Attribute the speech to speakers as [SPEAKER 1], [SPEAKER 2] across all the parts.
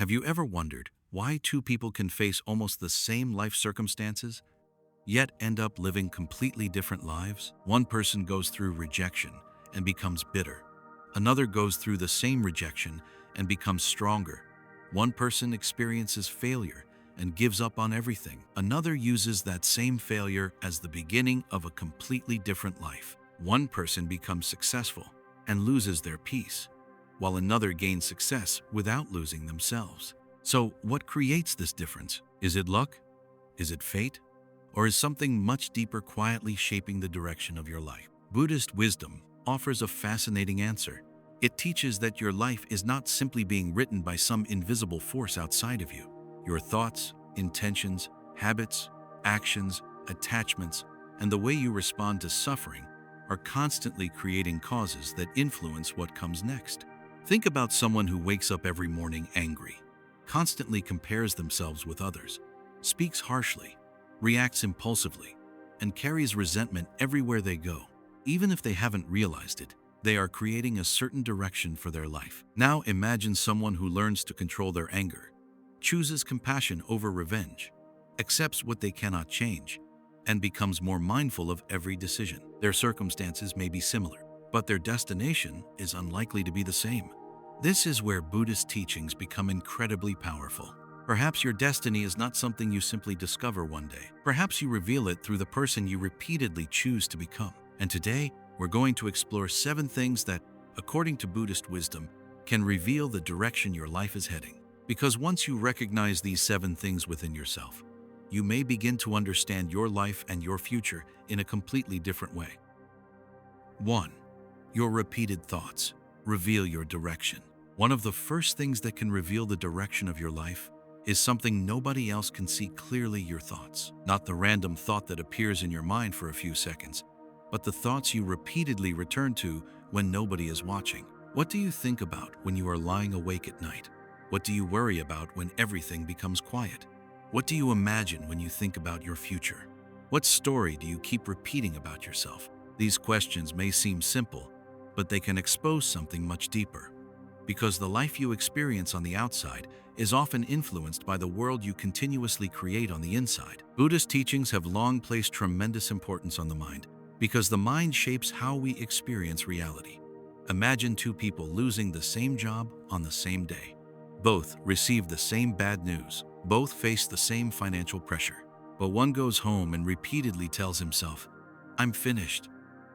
[SPEAKER 1] Have you ever wondered why two people can face almost the same life circumstances, yet end up living completely different lives? One person goes through rejection and becomes bitter. Another goes through the same rejection and becomes stronger. One person experiences failure and gives up on everything. Another uses that same failure as the beginning of a completely different life. One person becomes successful and loses their peace, while another gains success without losing themselves. So, what creates this difference? Is it luck? Is it fate? Or is something much deeper quietly shaping the direction of your life? Buddhist wisdom offers a fascinating answer. It teaches that your life is not simply being written by some invisible force outside of you. Your thoughts, intentions, habits, actions, attachments, and the way you respond to suffering are constantly creating causes that influence what comes next. Think about someone who wakes up every morning angry, constantly compares themselves with others, speaks harshly, reacts impulsively, and carries resentment everywhere they go. Even if they haven't realized it, they are creating a certain direction for their life. Now imagine someone who learns to control their anger, chooses compassion over revenge, accepts what they cannot change, and becomes more mindful of every decision. Their circumstances may be similar, but their destination is unlikely to be the same. This is where Buddhist teachings become incredibly powerful. Perhaps your destiny is not something you simply discover one day. Perhaps you reveal it through the person you repeatedly choose to become. And today, we're going to explore 7 things that, according to Buddhist wisdom, can reveal the direction your life is heading. Because once you recognize these 7 things within yourself, you may begin to understand your life and your future in a completely different way. 1. Your repeated thoughts reveal your direction. One of the first things that can reveal the direction of your life is something nobody else can see clearly: your thoughts. Not the random thought that appears in your mind for a few seconds, but the thoughts you repeatedly return to when nobody is watching. What do you think about when you are lying awake at night? What do you worry about when everything becomes quiet? What do you imagine when you think about your future? What story do you keep repeating about yourself? These questions may seem simple, but they can expose something much deeper. Because the life you experience on the outside is often influenced by the world you continuously create on the inside. Buddhist teachings have long placed tremendous importance on the mind, because the mind shapes how we experience reality. Imagine 2 people losing the same job on the same day. Both receive the same bad news. Both face the same financial pressure. But one goes home and repeatedly tells himself, "I'm finished.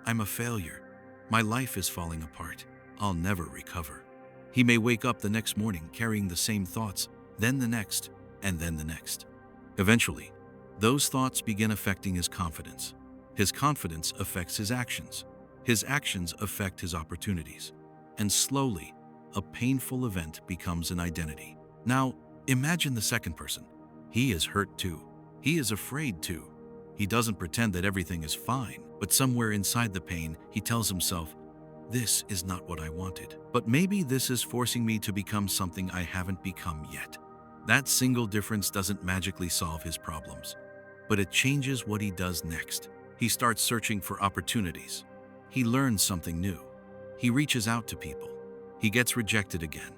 [SPEAKER 1] I'm a failure. My life is falling apart. I'll never recover." He may wake up the next morning carrying the same thoughts, then the next, and then the next. Eventually, those thoughts begin affecting his confidence. His confidence affects his actions. His actions affect his opportunities. And slowly, a painful event becomes an identity. Now, imagine the second person. He is hurt too. He is afraid too. He doesn't pretend that everything is fine, but somewhere inside the pain, he tells himself, "This is not what I wanted. But maybe this is forcing me to become something I haven't become yet." That single difference doesn't magically solve his problems, but it changes what he does next. He starts searching for opportunities. He learns something new. He reaches out to people. He gets rejected again,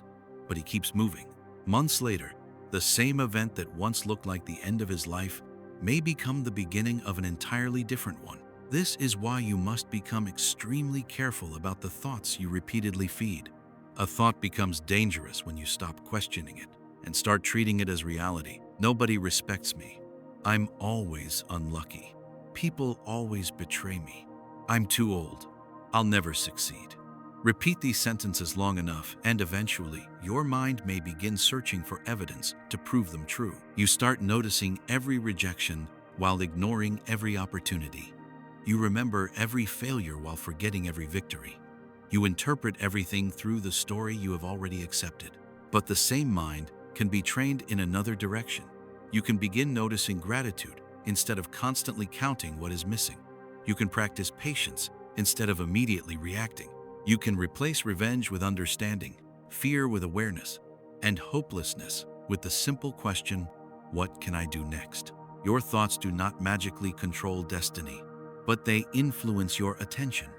[SPEAKER 1] but he keeps moving. Months later, the same event that once looked like the end of his life may become the beginning of an entirely different one. This is why you must become extremely careful about the thoughts you repeatedly feed. A thought becomes dangerous when you stop questioning it and start treating it as reality. Nobody respects me. I'm always unlucky. People always betray me. I'm too old. I'll never succeed. Repeat these sentences long enough, and eventually, your mind may begin searching for evidence to prove them true. You start noticing every rejection while ignoring every opportunity. You remember every failure while forgetting every victory. You interpret everything through the story you have already accepted. But the same mind can be trained in another direction. You can begin noticing gratitude instead of constantly counting what is missing. You can practice patience instead of immediately reacting. You can replace revenge with understanding, fear with awareness, and hopelessness with the simple question, "What can I do next?" Your thoughts do not magically control destiny, but they influence your attention.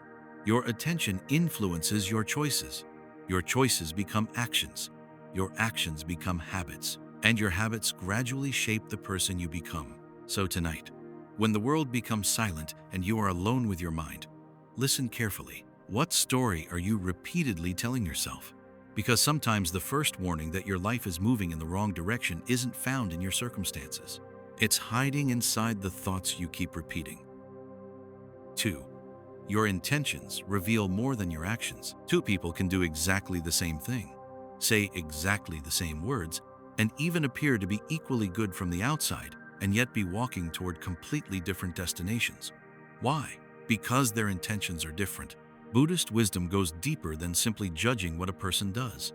[SPEAKER 1] Your attention influences your choices. Your choices become actions. your actions become habits, and your habits gradually shape the person you become. So tonight, when the world becomes silent and you are alone with your mind, listen carefully. What story are you repeatedly telling yourself? Because sometimes the first warning that your life is moving in the wrong direction isn't found in your circumstances. It's hiding inside the thoughts you keep repeating. 2. Your intentions reveal more than your actions. Two people can do exactly the same thing, say exactly the same words, and even appear to be equally good from the outside, and yet be walking toward completely different destinations. Why? Because their intentions are different. Buddhist wisdom goes deeper than simply judging what a person does.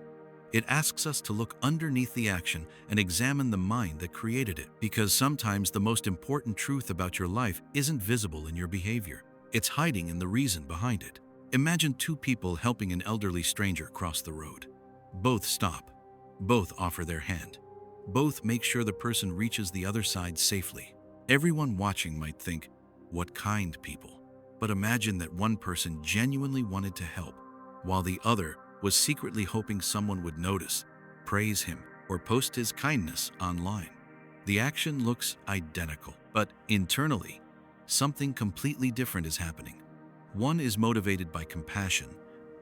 [SPEAKER 1] It asks us to look underneath the action and examine the mind that created it, because sometimes the most important truth about your life isn't visible in your behavior. It's hiding in the reason behind it. Imagine two people helping an elderly stranger cross the road. Both stop. Both offer their hand. Both make sure the person reaches the other side safely. Everyone watching might think, what kind people? But imagine that one person genuinely wanted to help, while the other was secretly hoping someone would notice, praise him, or post his kindness online. The action looks identical, but internally, something completely different is happening. One is motivated by compassion,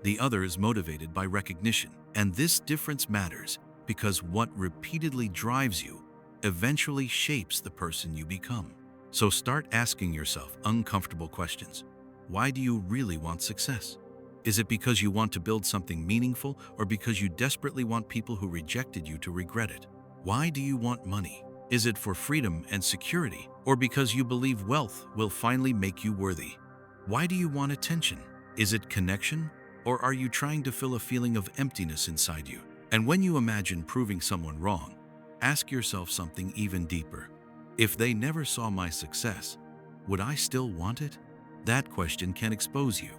[SPEAKER 1] the other is motivated by recognition. And this difference matters because what repeatedly drives you eventually shapes the person you become. So start asking yourself uncomfortable questions. Why do you really want success? Is it because you want to build something meaningful, or because you desperately want people who rejected you to regret it? Why do you want money? Is it for freedom and security, or because you believe wealth will finally make you worthy? Why do you want attention? Is it connection, or are you trying to fill a feeling of emptiness inside you? And when you imagine proving someone wrong, ask yourself something even deeper. If they never saw my success, would I still want it? That question can expose you.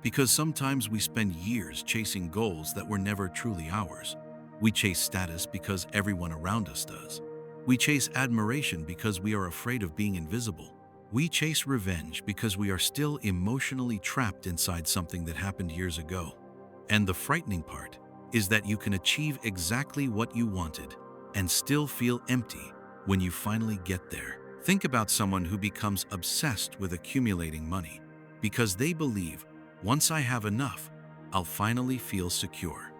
[SPEAKER 1] Because sometimes we spend years chasing goals that were never truly ours. We chase status because everyone around us does. We chase admiration because we are afraid of being invisible. We chase revenge because we are still emotionally trapped inside something that happened years ago. And the frightening part is that you can achieve exactly what you wanted and still feel empty when you finally get there. Think about someone who becomes obsessed with accumulating money because they believe, once I have enough, I'll finally feel secure.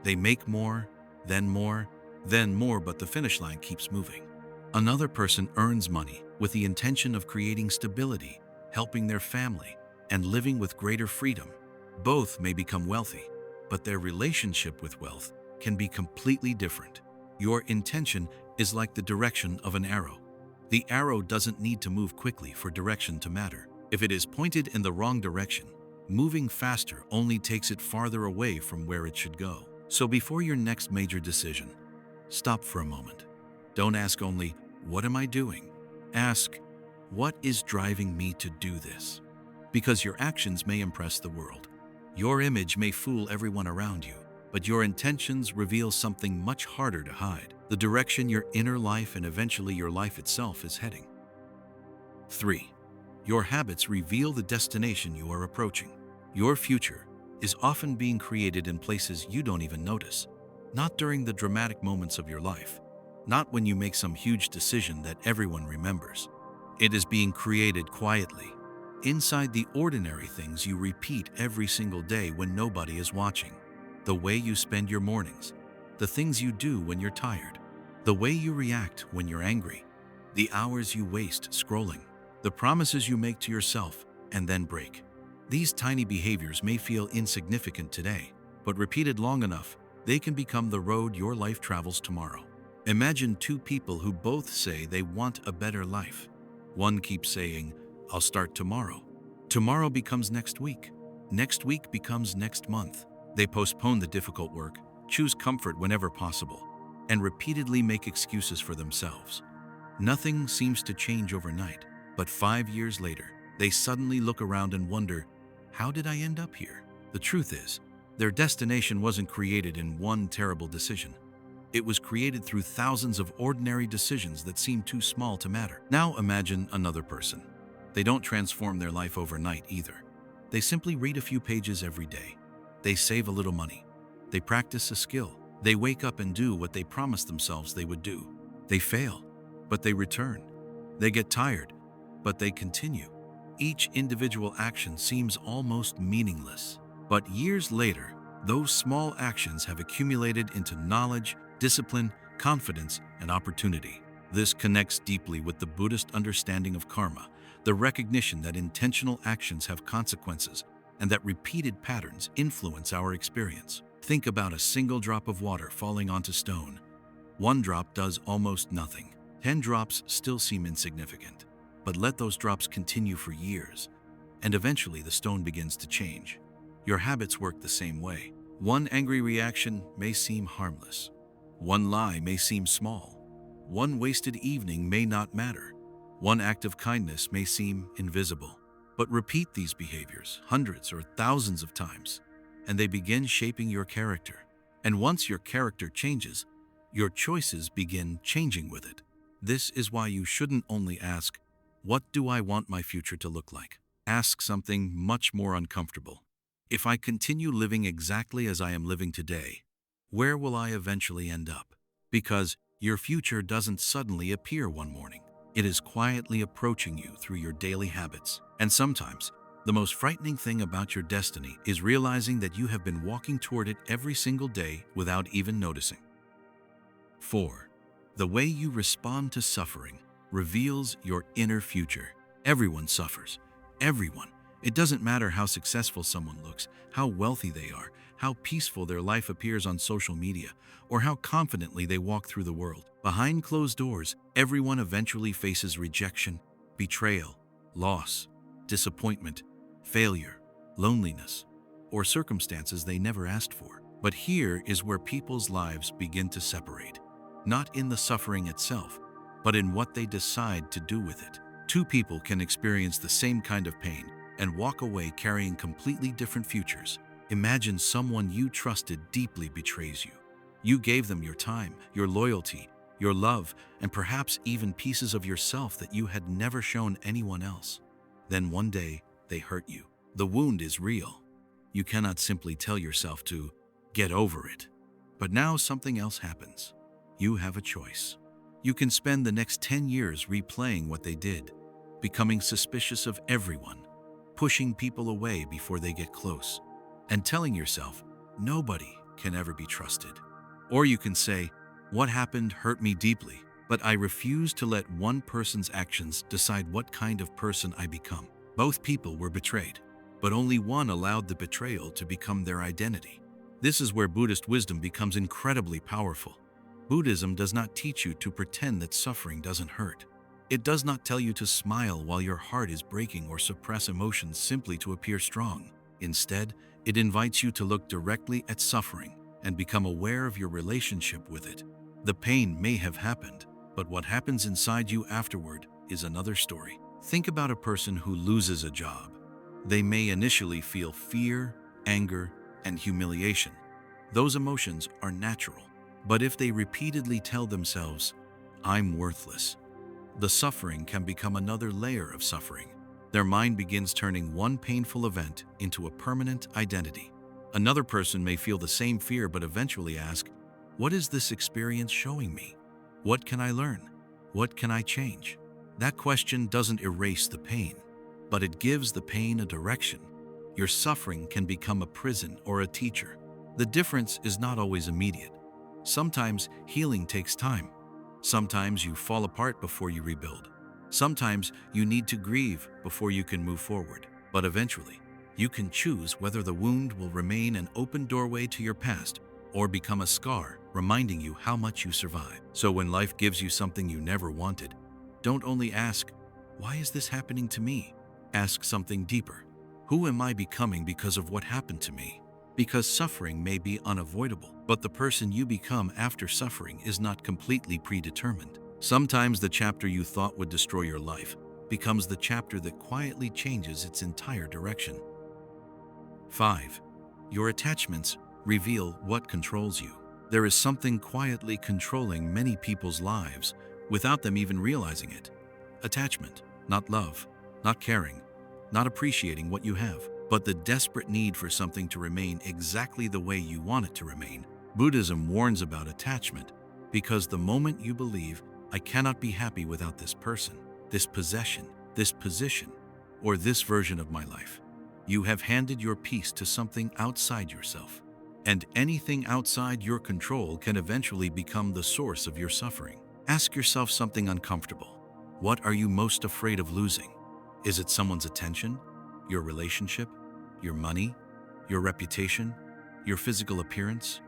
[SPEAKER 1] They make more, then more, then more, but the finish line keeps moving. Another person earns money with the intention of creating stability, helping their family, and living with greater freedom. Both may become wealthy, but their relationship with wealth can be completely different. Your intention is like the direction of an arrow. The arrow doesn't need to move quickly for direction to matter. If it is pointed in the wrong direction, moving faster only takes it farther away from where it should go. So before your next major decision, stop for a moment. Don't ask only, what am I doing? Ask, what is driving me to do this? Because your actions may impress the world. Your image may fool everyone around you, but your intentions reveal something much harder to hide: the direction your inner life and eventually your life itself is heading. 3. Your habits reveal the destination you are approaching. Your future is often being created in places you don't even notice. Not during the dramatic moments of your life. Not when you make some huge decision that everyone remembers. It is being created quietly, inside the ordinary things you repeat every single day when nobody is watching. The way you spend your mornings, the things you do when you're tired, the way you react when you're angry, the hours you waste scrolling, the promises you make to yourself and then break. These tiny behaviors may feel insignificant today, but repeated long enough, they can become the road your life travels tomorrow. Imagine two people who both say they want a better life. One keeps saying, I'll start tomorrow. Tomorrow becomes next week. Next week becomes next month. They postpone the difficult work, choose comfort whenever possible, and repeatedly make excuses for themselves. Nothing seems to change overnight, but 5 years later, they suddenly look around and wonder, how did I end up here? The truth is, their destination wasn't created in one terrible decision. It was created through thousands of ordinary decisions that seem too small to matter. Now imagine another person. They don't transform their life overnight either. They simply read a few pages every day. They save a little money. They practice a skill. They wake up and do what they promised themselves they would do. They fail, but they return. They get tired, but they continue. Each individual action seems almost meaningless. But years later, those small actions have accumulated into knowledge, discipline, confidence, and opportunity. This connects deeply with the Buddhist understanding of karma, the recognition that intentional actions have consequences and that repeated patterns influence our experience. Think about a single drop of water falling onto stone. One drop does almost nothing. 10 drops still seem insignificant. But let those drops continue for years, and eventually the stone begins to change. Your habits work the same way. One angry reaction may seem harmless. One lie may seem small. One wasted evening may not matter. One act of kindness may seem invisible. But repeat these behaviors hundreds or thousands of times, and they begin shaping your character. And once your character changes, your choices begin changing with it. This is why you shouldn't only ask, "What do I want my future to look like?" Ask something much more uncomfortable. If I continue living exactly as I am living today, where will I eventually end up? Because your future doesn't suddenly appear one morning. It is quietly approaching you through your daily habits. And sometimes, the most frightening thing about your destiny is realizing that you have been walking toward it every single day without even noticing. 4. The way you respond to suffering reveals your inner future. Everyone suffers. Everyone. It doesn't matter how successful someone looks, how wealthy they are, how peaceful their life appears on social media, or how confidently they walk through the world. Behind closed doors, everyone eventually faces rejection, betrayal, loss, disappointment, failure, loneliness, or circumstances they never asked for. But here is where people's lives begin to separate. Not in the suffering itself, but in what they decide to do with it. Two people can experience the same kind of pain and walk away carrying completely different futures. Imagine someone you trusted deeply betrays you. You gave them your time, your loyalty, your love, and perhaps even pieces of yourself that you had never shown anyone else. Then one day, they hurt you. The wound is real. You cannot simply tell yourself to get over it. But now something else happens. You have a choice. You can spend the next 10 years replaying what they did, becoming suspicious of everyone, pushing people away before they get close, and telling yourself, nobody can ever be trusted. Or you can say, what happened hurt me deeply, but I refuse to let one person's actions decide what kind of person I become. Both people were betrayed, but only one allowed the betrayal to become their identity. This is where Buddhist wisdom becomes incredibly powerful. Buddhism does not teach you to pretend that suffering doesn't hurt. It does not tell you to smile while your heart is breaking or suppress emotions simply to appear strong. Instead, it invites you to look directly at suffering and become aware of your relationship with it. The pain may have happened, but what happens inside you afterward is another story. Think about a person who loses a job. They may initially feel fear, anger, and humiliation. Those emotions are natural. But if they repeatedly tell themselves, "I'm worthless," the suffering can become another layer of suffering. Their mind begins turning one painful event into a permanent identity. Another person may feel the same fear but eventually ask, what is this experience showing me? What can I learn? What can I change? That question doesn't erase the pain, but it gives the pain a direction. Your suffering can become a prison or a teacher. The difference is not always immediate. Sometimes healing takes time. Sometimes you fall apart before you rebuild. Sometimes you need to grieve before you can move forward. But eventually, you can choose whether the wound will remain an open doorway to your past or become a scar reminding you how much you survived. So when life gives you something you never wanted, don't only ask, why is this happening to me? Ask something deeper. Who am I becoming because of what happened to me? Because suffering may be unavoidable, but the person you become after suffering is not completely predetermined. Sometimes the chapter you thought would destroy your life becomes the chapter that quietly changes its entire direction. 5. Your attachments reveal what controls you. There is something quietly controlling many people's lives without them even realizing it. Attachment, not love, not caring, not appreciating what you have, but the desperate need for something to remain exactly the way you want it to remain. Buddhism warns about attachment because the moment you believe, I cannot be happy without this person, this possession, this position, or this version of my life, you have handed your peace to something outside yourself. And anything outside your control can eventually become the source of your suffering. Ask yourself something uncomfortable. What are you most afraid of losing? Is it someone's attention, your relationship, your money, your reputation, your physical appearance,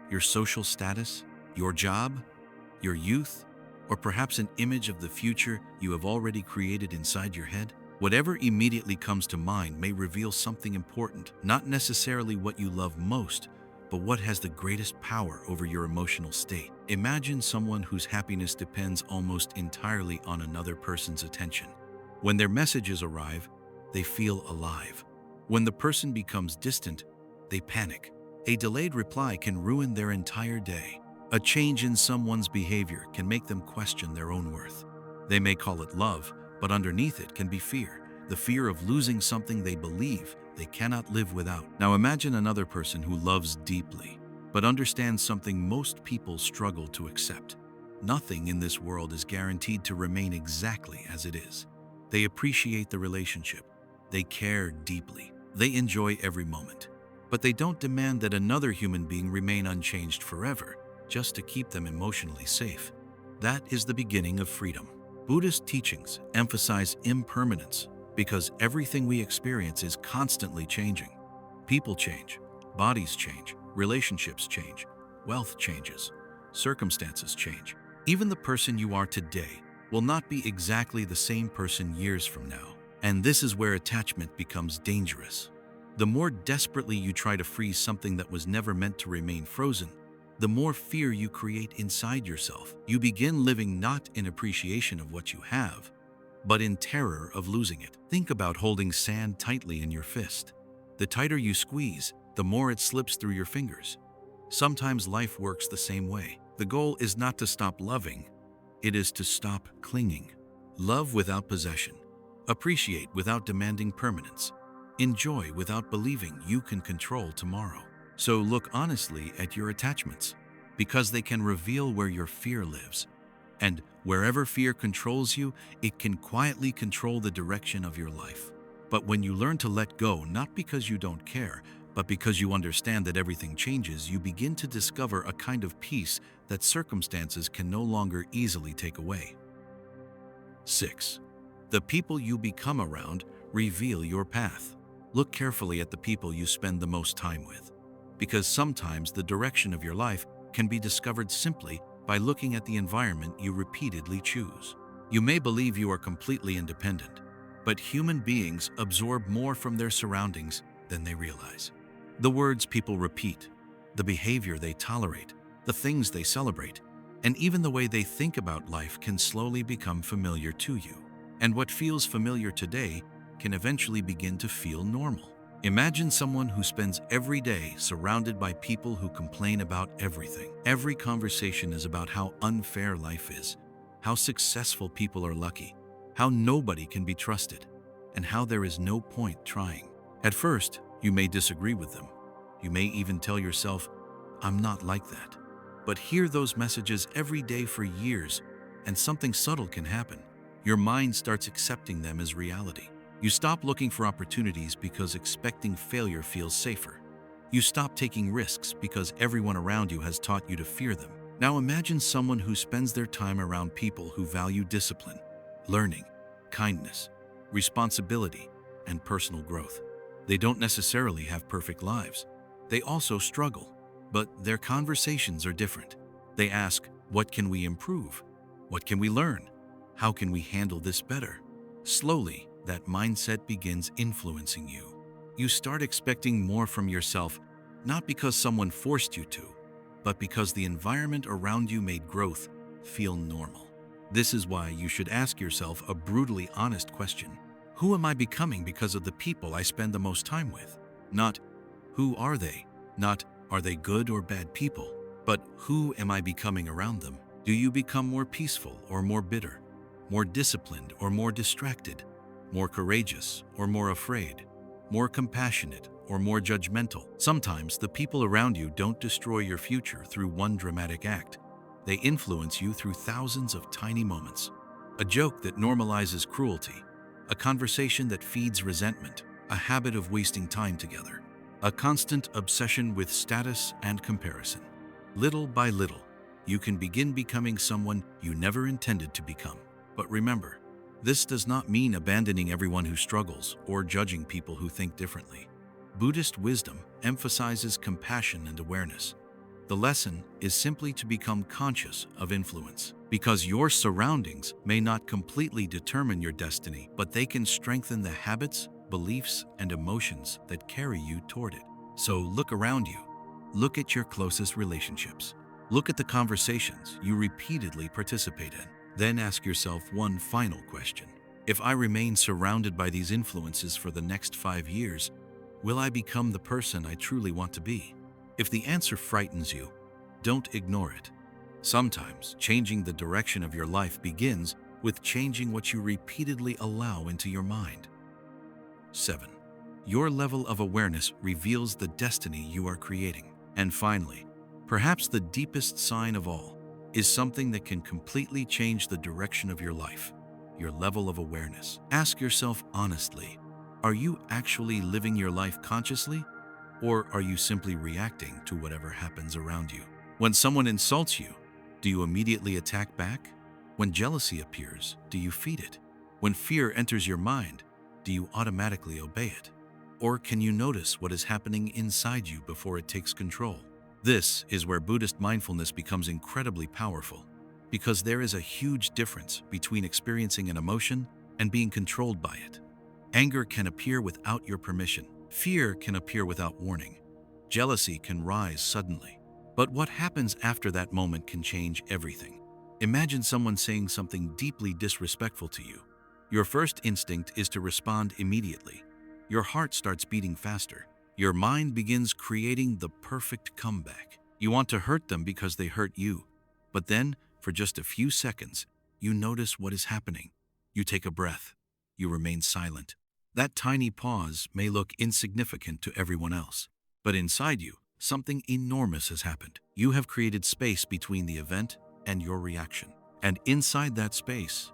[SPEAKER 1] your social status, your job, your youth, or perhaps an image of the future you have already created inside your head? Whatever immediately comes to mind may reveal something important, not necessarily what you love most, but what has the greatest power over your emotional state. Imagine someone whose happiness depends almost entirely on another person's attention. When their messages arrive, they feel alive. When the person becomes distant, they panic. A delayed reply can ruin their entire day. A change in someone's behavior can make them question their own worth. They may call it love, but underneath it can be fear. The fear of losing something they believe they cannot live without. Now imagine another person who loves deeply, but understands something most people struggle to accept. Nothing in this world is guaranteed to remain exactly as it is. They appreciate the relationship. They care deeply. They enjoy every moment. But they don't demand that another human being remain unchanged forever, just to keep them emotionally safe. That is the beginning of freedom. Buddhist teachings emphasize impermanence because everything we experience is constantly changing. People change, bodies change, relationships change, wealth changes, circumstances change. Even the person you are today will not be exactly the same person years from now. And this is where attachment becomes dangerous. The more desperately you try to freeze something that was never meant to remain frozen, the more fear you create inside yourself. You begin living not in appreciation of what you have, but in terror of losing it. Think about holding sand tightly in your fist. The tighter you squeeze, the more it slips through your fingers. Sometimes life works the same way. The goal is not to stop loving, it is to stop clinging. Love without possession. Appreciate without demanding permanence. Enjoy without believing you can control tomorrow. So look honestly at your attachments, because they can reveal where your fear lives. And wherever fear controls you, it can quietly control the direction of your life. But when you learn to let go, not because you don't care, but because you understand that everything changes, you begin to discover a kind of peace that circumstances can no longer easily take away. 6. The people you become around reveal your path. Look carefully at the people you spend the most time with, because sometimes the direction of your life can be discovered simply by looking at the environment you repeatedly choose. You may believe you are completely independent, but human beings absorb more from their surroundings than they realize. The words people repeat, the behavior they tolerate, the things they celebrate, and even the way they think about life can slowly become familiar to you. And what feels familiar today can eventually begin to feel normal. Imagine someone who spends every day surrounded by people who complain about everything. Every conversation is about how unfair life is, how successful people are lucky, how nobody can be trusted, and how there is no point trying. At first, you may disagree with them. You may even tell yourself, I'm not like that. But hear those messages every day for years, and something subtle can happen. Your mind starts accepting them as reality. You stop looking for opportunities because expecting failure feels safer. You stop taking risks because everyone around you has taught you to fear them. Now imagine someone who spends their time around people who value discipline, learning, kindness, responsibility, and personal growth. They don't necessarily have perfect lives. They also struggle, but their conversations are different. They ask, what can we improve? What can we learn? How can we handle this better? Slowly, that mindset begins influencing you. You start expecting more from yourself, not because someone forced you to, but because the environment around you made growth feel normal. This is why you should ask yourself a brutally honest question. Who am I becoming because of the people I spend the most time with? Not, who are they? Not, are they good or bad people? But who am I becoming around them? Do you become more peaceful or more bitter? More disciplined or more distracted? More courageous or more afraid? More compassionate or more judgmental. Sometimes the people around you don't destroy your future through one dramatic act. They influence you through thousands of tiny moments. A joke that normalizes cruelty, a conversation that feeds resentment, a habit of wasting time together, a constant obsession with status and comparison. Little by little, you can begin becoming someone you never intended to become. But remember, this does not mean abandoning everyone who struggles or judging people who think differently. Buddhist wisdom emphasizes compassion and awareness. The lesson is simply to become conscious of influence, because your surroundings may not completely determine your destiny, but they can strengthen the habits, beliefs, and emotions that carry you toward it. So look around you. Look at your closest relationships. Look at the conversations you repeatedly participate in. Then ask yourself one final question. If I remain surrounded by these influences for the next 5 years, will I become the person I truly want to be? If the answer frightens you, don't ignore it. Sometimes changing the direction of your life begins with changing what you repeatedly allow into your mind. 7. Your level of awareness reveals the destiny you are creating. And finally, perhaps the deepest sign of all is something that can completely change the direction of your life: your level of awareness. Ask yourself honestly, are you actually living your life consciously? Or are you simply reacting to whatever happens around you? When someone insults you, do you immediately attack back? When jealousy appears, do you feed it? When fear enters your mind, do you automatically obey it? Or can you notice what is happening inside you before it takes control? This is where Buddhist mindfulness becomes incredibly powerful, because there is a huge difference between experiencing an emotion and being controlled by it. Anger can appear without your permission. Fear can appear without warning. Jealousy can rise suddenly. But what happens after that moment can change everything. Imagine someone saying something deeply disrespectful to you. Your first instinct is to respond immediately. Your heart starts beating faster. Your mind begins creating the perfect comeback. You want to hurt them because they hurt you. But then, for just a few seconds, you notice what is happening. You take a breath. You remain silent. That tiny pause may look insignificant to everyone else, but inside you, something enormous has happened. You have created space between the event and your reaction. And inside that space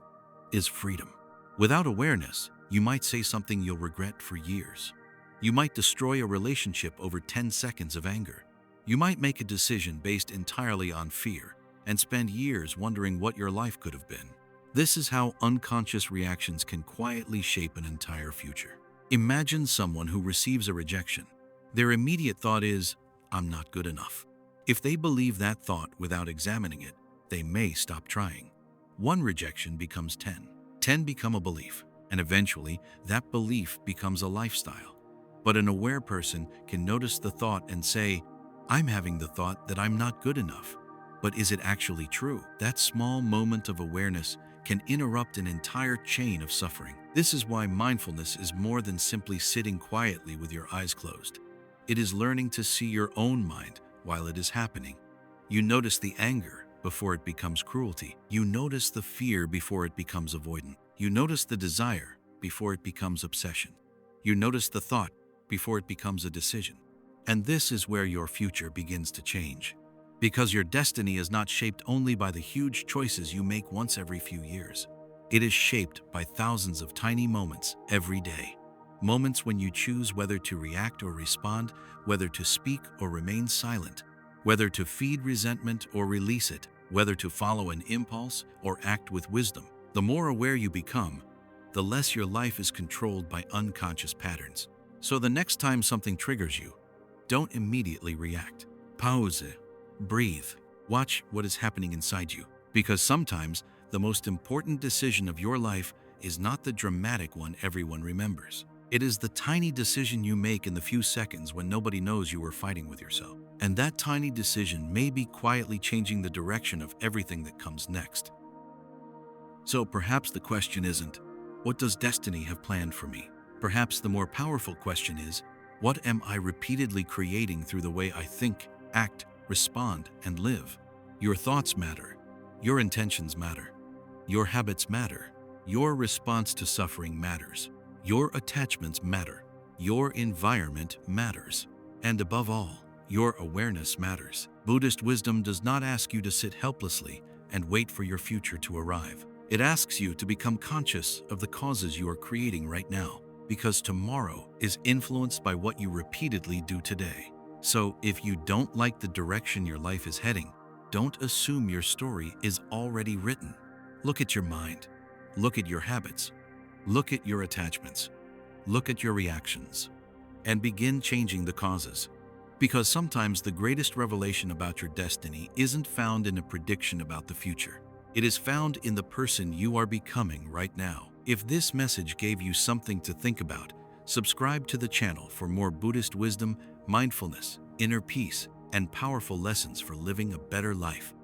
[SPEAKER 1] is freedom. Without awareness, you might say something you'll regret for years. You might destroy a relationship over 10 seconds of anger. You might make a decision based entirely on fear and spend years wondering what your life could have been. This is how unconscious reactions can quietly shape an entire future. Imagine someone who receives a rejection. Their immediate thought is, "I'm not good enough." If they believe that thought without examining it, they may stop trying. One rejection becomes 10. 10 become a belief, and eventually that belief becomes a lifestyle. But an aware person can notice the thought and say, "I'm having the thought that I'm not good enough. But is it actually true?" That small moment of awareness can interrupt an entire chain of suffering. This is why mindfulness is more than simply sitting quietly with your eyes closed. It is learning to see your own mind while it is happening. You notice the anger before it becomes cruelty. You notice the fear before it becomes avoidance. You notice the desire before it becomes obsession. You notice the thought before it becomes a decision. And this is where your future begins to change. Because your destiny is not shaped only by the huge choices you make once every few years. It is shaped by thousands of tiny moments every day. Moments when you choose whether to react or respond, whether to speak or remain silent, whether to feed resentment or release it, whether to follow an impulse or act with wisdom. The more aware you become, the less your life is controlled by unconscious patterns. So the next time something triggers you, don't immediately react. Pause. Breathe. Watch what is happening inside you. Because sometimes the most important decision of your life is not the dramatic one everyone remembers. It is the tiny decision you make in the few seconds when nobody knows you were fighting with yourself. And that tiny decision may be quietly changing the direction of everything that comes next. So perhaps the question isn't, what does destiny have planned for me? Perhaps the more powerful question is, what am I repeatedly creating through the way I think, act, respond, and live? Your thoughts matter. Your intentions matter. Your habits matter. Your response to suffering matters. Your attachments matter. Your environment matters. And above all, your awareness matters. Buddhist wisdom does not ask you to sit helplessly and wait for your future to arrive. It asks you to become conscious of the causes you are creating right now, because tomorrow is influenced by what you repeatedly do today. So, if you don't like the direction your life is heading, don't assume your story is already written. Look at your mind. Look at your habits. Look at your attachments. Look at your reactions. And begin changing the causes. Because sometimes the greatest revelation about your destiny isn't found in a prediction about the future. It is found in the person you are becoming right now. If this message gave you something to think about, subscribe to the channel for more Buddhist wisdom, mindfulness, inner peace, and powerful lessons for living a better life.